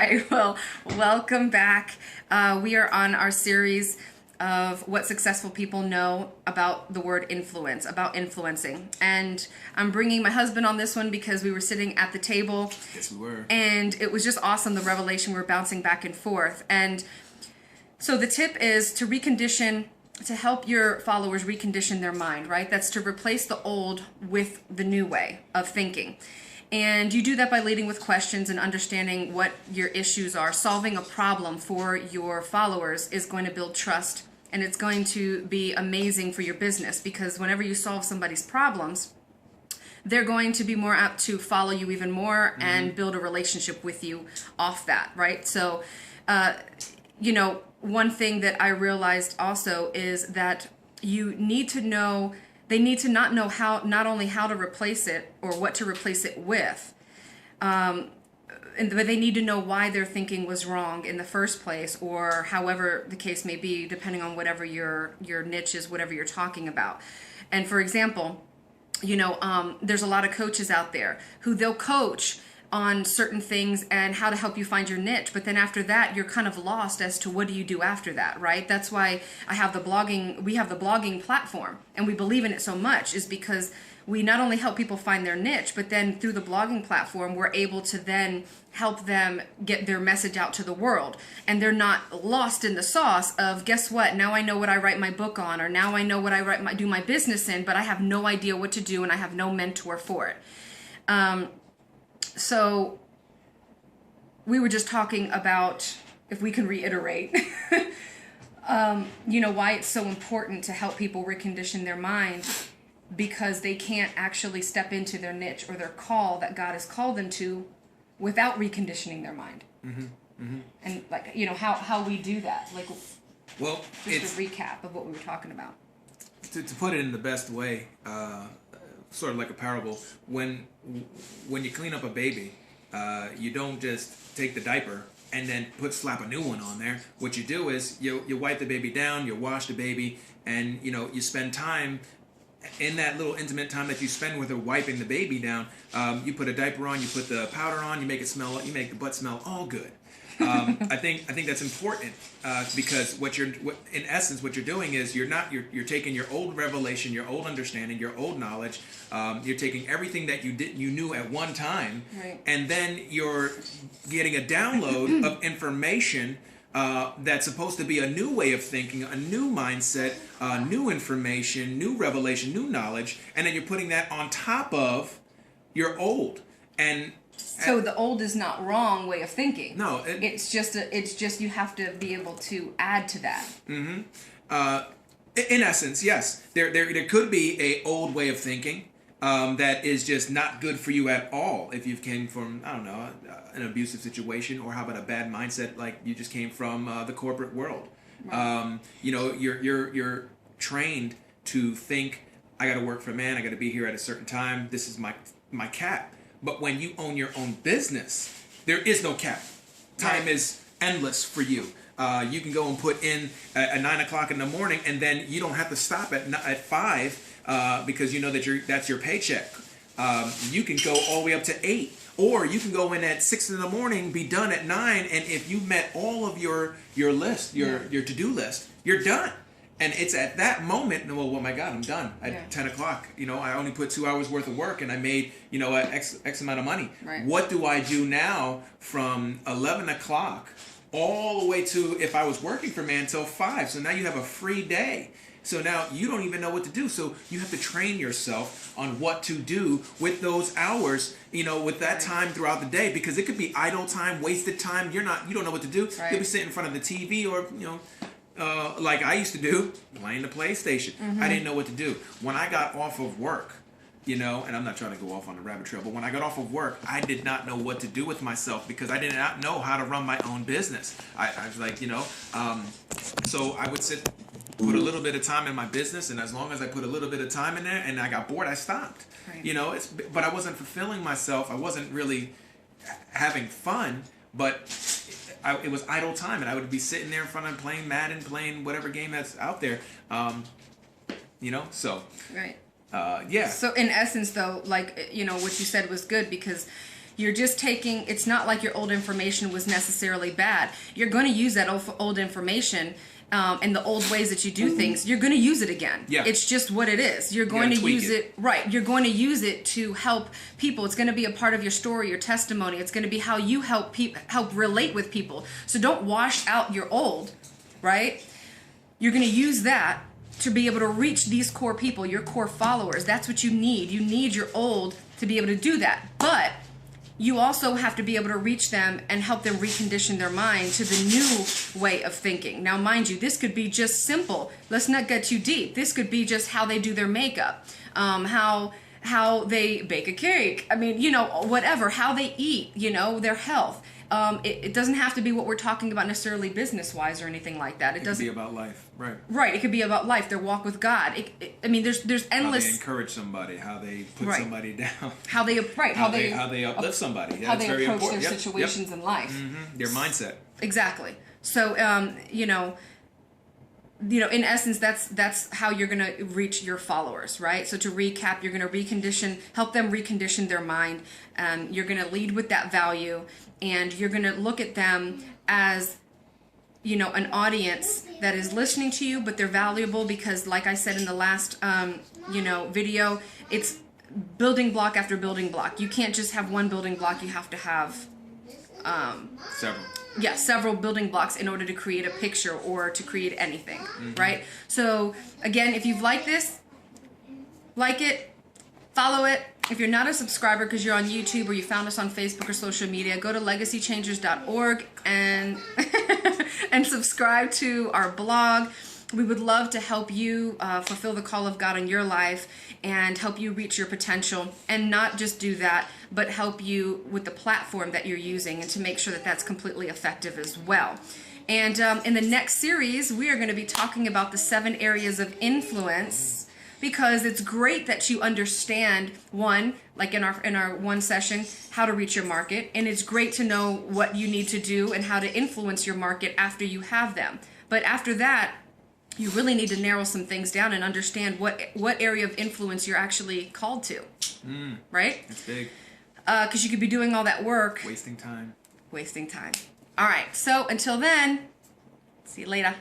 right. Well, welcome back. We are on our series of what successful people know about the word influence, about influencing. And I'm bringing my husband on this one because we were sitting at the table. Yes, we were. And it was just awesome, the revelation. We're bouncing back and forth. And so the tip is to recondition, to help your followers recondition their mind, right? That's to replace the old with the new way of thinking. And you do that by leading with questions and understanding what your issues are. Solving a problem for your followers is going to build trust, and it's going to be amazing for your business, because whenever you solve somebody's problems, they're going to be more apt to follow you even more and build a relationship with you off that, right? So, one thing that I realized also is that you need to know, they need to not know how, not only how to replace it or what to replace it with, but they need to know why their thinking was wrong in the first place, or however the case may be, depending on whatever your niche is, whatever you're talking about. And for example, there's a lot of coaches out there who they'll coach on certain things and how to help you find your niche. But then after that, you're kind of lost as to what do you do after that, right? That's why we have the blogging platform, and we believe in it so much, is because we not only help people find their niche, but then through the blogging platform, we're able to then help them get their message out to the world. And they're not lost in the sauce of, guess what? Now I know what I write my book on, or now I know what I do my business in, but I have no idea what to do and I have no mentor for it. So we were just talking about, if we can reiterate, why it's so important to help people recondition their mind, because they can't actually step into their niche or their call that God has called them to without reconditioning their mind. Mm-hmm. Mm-hmm. And how we do that. Just a recap of what we were talking about. To put it in the best way, sort of like a parable, when you clean up a baby, you don't just take the diaper and then slap a new one on there. What you do is you wipe the baby down, you wash the baby, and you spend time in that little intimate time that you spend with her wiping the baby down. You put a diaper on, you put the powder on, you make the butt smell all good. I think that's important, because in essence what you're doing is you're taking your old revelation, your old understanding, your old knowledge, you're taking everything that you knew at one time, right, and then you're getting a download of information that's supposed to be a new way of thinking, a new mindset, new information, new revelation, new knowledge, and then you're putting that on top of your old. And so the old is not wrong way of thinking. No, it's just you have to be able to add to that. Mm-hmm. In essence, yes, there could be a old way of thinking that is just not good for you at all. If you came from, I don't know, an abusive situation, or how about a bad mindset, like you just came from the corporate world. Right. You're trained to think, I got to work for a man, I got to be here at a certain time. This is my cap. But when you own your own business, there is no cap. Time is endless for you. You can go and put in at 9 o'clock in the morning, and then you don't have to stop at 5 because you know that's your paycheck. You can go all the way up to 8, or you can go in at 6 in the morning, be done at 9, and if you met all of your list, your to-do list, you're done. And it's at that moment, well, my God, I'm done at 10 o'clock. I only put 2 hours worth of work, and I made, X amount of money. Right. What do I do now from 11 o'clock all the way to, if I was working for man, till 5? So now you have a free day. So now you don't even know what to do. So you have to train yourself on what to do with those hours, with that time throughout the day, because it could be idle time, wasted time. You don't know what to do. Right. You'll be sitting in front of the TV, or, like I used to do, playing the PlayStation. Mm-hmm. I didn't know what to do. When I got off of work, and I'm not trying to go off on a rabbit trail, but when I got off of work, I did not know what to do with myself, because I did not know how to run my own business. I was like, so I would put a little bit of time in my business, and as long as I put a little bit of time in there and I got bored, I stopped. Right. But I wasn't fulfilling myself. I wasn't really having fun, but it was idle time, and I would be sitting there in front of playing Madden, playing whatever game that's out there, so. Right. Yeah. So in essence, though, what you said was good, because You're just taking, it's not like your old information was necessarily bad. You're going to use that old information and the old ways that you do things. You're going to use it again. Yeah. It's just what it is. You're going to use it. Right. You're going to use it to help people. It's going to be a part of your story, your testimony. It's going to be how you help relate with people. So don't wash out your old, right? You're going to use that to be able to reach these core people, your core followers. That's what you need. You need your old to be able to do that. But you also have to be able to reach them and help them recondition their mind to the new way of thinking. Now, mind you, this could be just simple. Let's not get too deep. This could be just how they do their makeup, how they bake a cake. I mean, whatever, how they eat, their health. It doesn't have to be what we're talking about necessarily business-wise or anything like that. It doesn't be about life, right? Right. It could be about life, their walk with God. There's endless. How they encourage somebody, how they put somebody down, how they uplift somebody. How they very approach important. their situations in life. Mm-hmm. Their mindset. Exactly. So, in essence, that's how you're going to reach your followers, right? So to recap, you're going to help them recondition their mind. You're going to lead with that value, and you're going to look at them as, an audience that is listening to you, but they're valuable because, like I said in the last, video, it's building block after building block. You can't just have one building block. You have to have several. Yeah, several building blocks in order to create a picture or to create anything, right? So, again, if you've liked this, like it, follow it. If you're not a subscriber because you're on YouTube or you found us on Facebook or social media, go to legacychangers.org and and subscribe to our blog. We would love to help you fulfill the call of God in your life and help you reach your potential, and not just do that, but help you with the platform that you're using and to make sure that that's completely effective as well. And in the next series, we are going to be talking about the 7 areas of influence, because it's great that you understand, one, like in our one session, how to reach your market, and it's great to know what you need to do and how to influence your market after you have them. But after that, you really need to narrow some things down and understand what area of influence you're actually called to, right? That's big. Because you could be doing all that work. Wasting time. All right, so until then, see you later.